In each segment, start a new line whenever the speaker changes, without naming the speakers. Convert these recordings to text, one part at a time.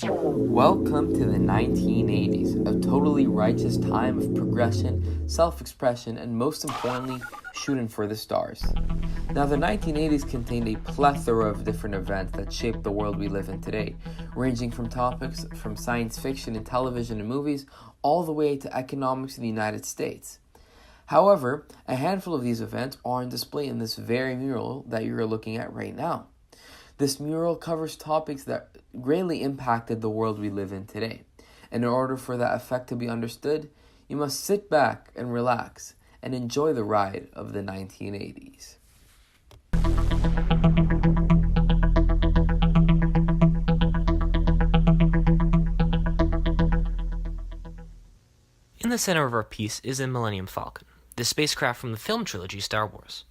Welcome to the 1980s, a totally righteous time of progression, self-expression, and most importantly, shooting for the stars. Now, the 1980s contained a plethora of different events that shaped the world we live in today, ranging from topics from science fiction and television and movies, all the way to economics in the United States. However, a handful of these events are on display in this very mural that you're looking at right now. This mural covers topics that greatly impacted the world we live in today. And in order for that effect to be understood, you must sit back and relax and enjoy the ride of the 1980s.
In the center of our piece is the Millennium Falcon, the spacecraft from the film trilogy Star Wars.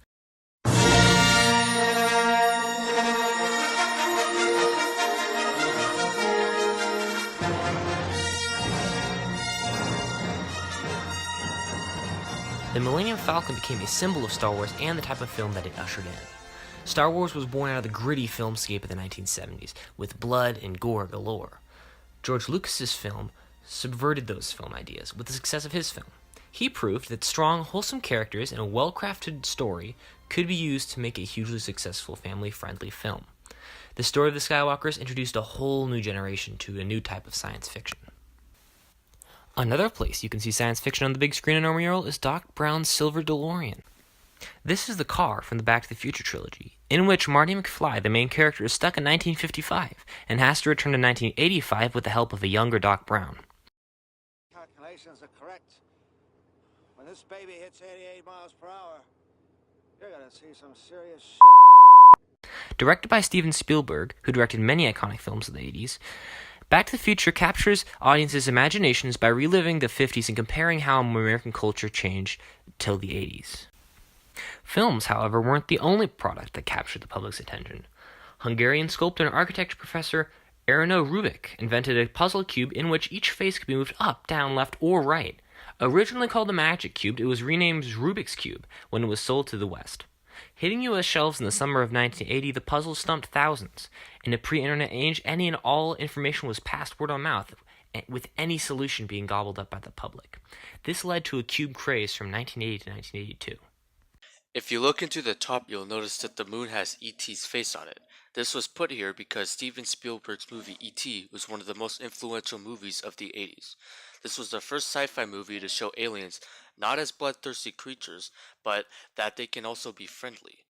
The Millennium Falcon became a symbol of Star Wars and the type of film that it ushered in. Star Wars was born out of the gritty filmscape of the 1970s, with blood and gore galore. George Lucas's film subverted those film ideas with the success of his film. He proved that strong, wholesome characters and a well-crafted story could be used to make a hugely successful family-friendly film. The story of the Skywalkers introduced a whole new generation to a new type of science fiction. Another place you can see science fiction on the big screen in our mural is Doc Brown's Silver DeLorean. This is the car from the Back to the Future trilogy, in which Marty McFly, the main character, is stuck in 1955 and has to return to 1985 with the help of a younger Doc Brown.
Calculations are correct. When this baby hits 88 miles per hour, you're gonna see some serious shit.
Directed by Steven Spielberg, who directed many iconic films of the 80s, Back to the Future captures audiences' imaginations by reliving the 50s and comparing how American culture changed till the 80s. Films, however, weren't the only product that captured the public's attention. Hungarian sculptor and architecture professor Erno Rubik invented a puzzle cube in which each face could be moved up, down, left, or right. Originally called the Magic Cube, it was renamed Rubik's Cube when it was sold to the West. Hitting U.S. shelves in the summer of 1980, the puzzle stumped thousands. In a pre-internet age, any and all information was passed word of mouth, with any solution being gobbled up by the public. This led to a cube craze from 1980 to 1982.
If you look into the top, you'll notice that the moon has E.T.'s face on it. This was put here because Steven Spielberg's movie E.T. was one of the most influential movies of the 80s. This was the first sci-fi movie to show aliens not as bloodthirsty creatures, but that they can also be friendly.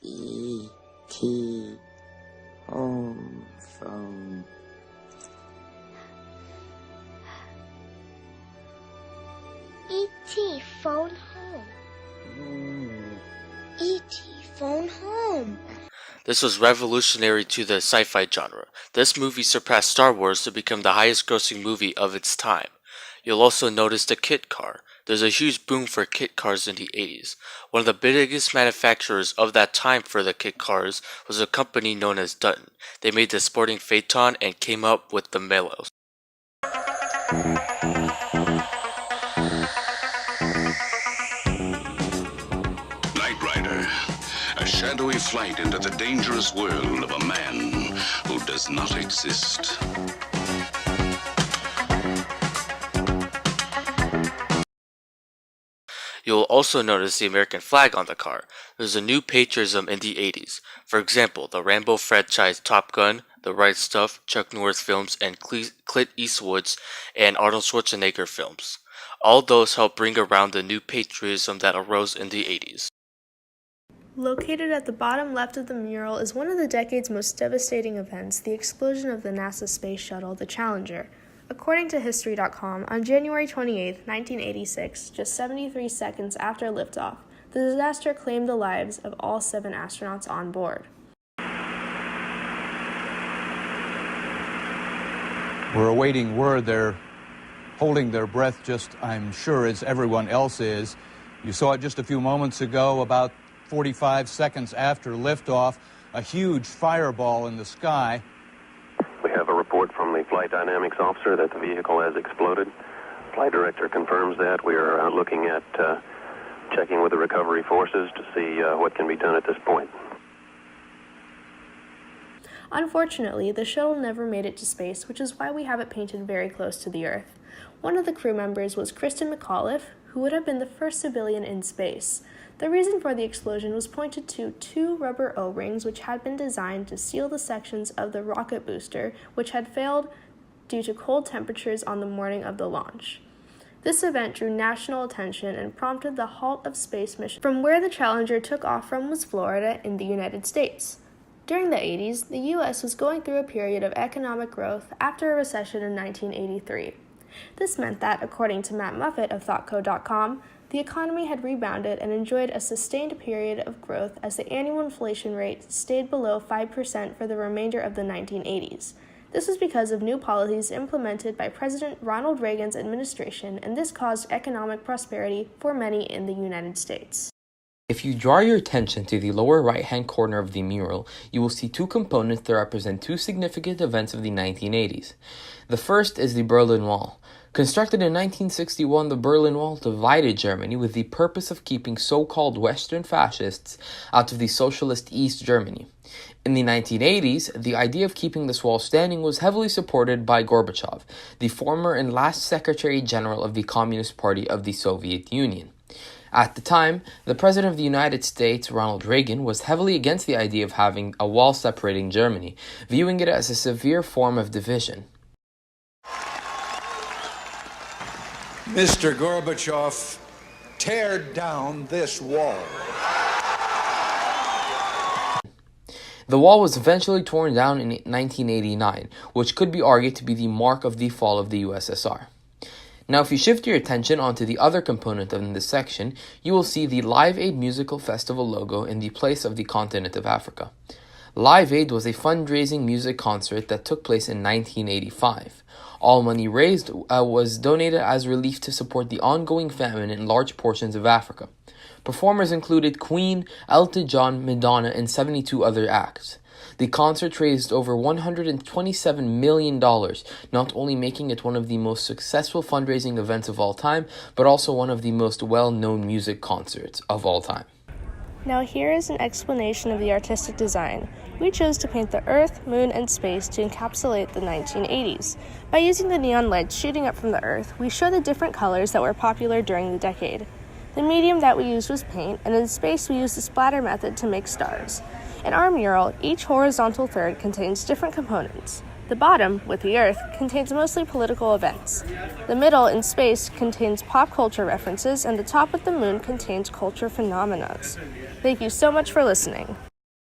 E.T. home phone.
E.T. phone home. E.T. phone home.
This was revolutionary to the sci-fi genre. This movie surpassed Star Wars to become the highest grossing movie of its time. You'll also notice the kit car. There's a huge boom for kit cars in the 80s. One of the biggest manufacturers of that time for the kit cars was a company known as Dutton. They made the sporting Phaeton and came up with the Melos.
Knight Rider, a shadowy flight into the dangerous world of a man who does not exist.
You'll also notice the American flag on the car. There's a new patriotism in the 80s. For example, the Rambo franchise Top Gun, The Right Stuff, Chuck Norris films, and Clint Eastwood's and Arnold Schwarzenegger films. All those help bring around the new patriotism that arose in the 80s.
Located at the bottom left of the mural is one of the decade's most devastating events, the explosion of the NASA space shuttle, the Challenger. According to History.com, on January 28, 1986, just 73 seconds after liftoff, the disaster claimed the lives of all 7 astronauts on board.
We're awaiting word. They're holding their breath just, I'm sure, as everyone else is. You saw it just a few moments ago, about 45 seconds after liftoff, a huge fireball in the sky.
We have a report from the flight dynamics officer that the vehicle has exploded. Flight director confirms that. We are looking at checking with the recovery forces to see what can be done at this point.
Unfortunately, the shuttle never made it to space, which is why we have it painted very close to the Earth. One of the crew members was Kristen McAuliffe, who would have been the first civilian in space. The reason for the explosion was pointed to two rubber O-rings which had been designed to seal the sections of the rocket booster, which had failed due to cold temperatures on the morning of the launch. This event drew national attention and prompted the halt of space mission. From where the Challenger took off from was Florida in the United States. During the 80s, the U.S. was going through a period of economic growth after a recession in 1983. This meant that, according to Matt Muffett of ThoughtCo.com, the economy had rebounded and enjoyed a sustained period of growth as the annual inflation rate stayed below 5% for the remainder of the 1980s. This was because of new policies implemented by President Ronald Reagan's administration, and this caused economic prosperity for many in the United States.
If you draw your attention to the lower right-hand corner of the mural, you will see two components that represent two significant events of the 1980s. The first is the Berlin Wall. Constructed in 1961, the Berlin Wall divided Germany with the purpose of keeping so-called Western fascists out of the socialist East Germany. In the 1980s, the idea of keeping this wall standing was heavily supported by Gorbachev, the former and last Secretary General of the Communist Party of the Soviet Union. At the time, the President of the United States, Ronald Reagan, was heavily against the idea of having a wall separating Germany, viewing it as a severe form of division.
Mr. Gorbachev, tear down this wall.
The wall was eventually torn down in 1989, which could be argued to be the mark of the fall of the USSR. Now, if you shift your attention onto the other component in this section, you will see the Live Aid Musical Festival logo in the place of the continent of Africa. Live Aid was a fundraising music concert that took place in 1985. All money raised was donated as relief to support the ongoing famine in large portions of Africa. Performers included Queen, Elton John, Madonna, and 72 other acts. The concert raised over $127 million, not only making it one of the most successful fundraising events of all time, but also one of the most well-known music concerts of all time.
Now here is an explanation of the artistic design. We chose to paint the Earth, Moon, and space to encapsulate the 1980s. By using the neon lights shooting up from the Earth, we show the different colors that were popular during the decade. The medium that we used was paint, and in space we used the splatter method to make stars. In our mural, each horizontal third contains different components. The bottom, with the Earth, contains mostly political events. The middle, in space, contains pop culture references, and the top with the Moon contains culture phenomena. Thank you so much for listening.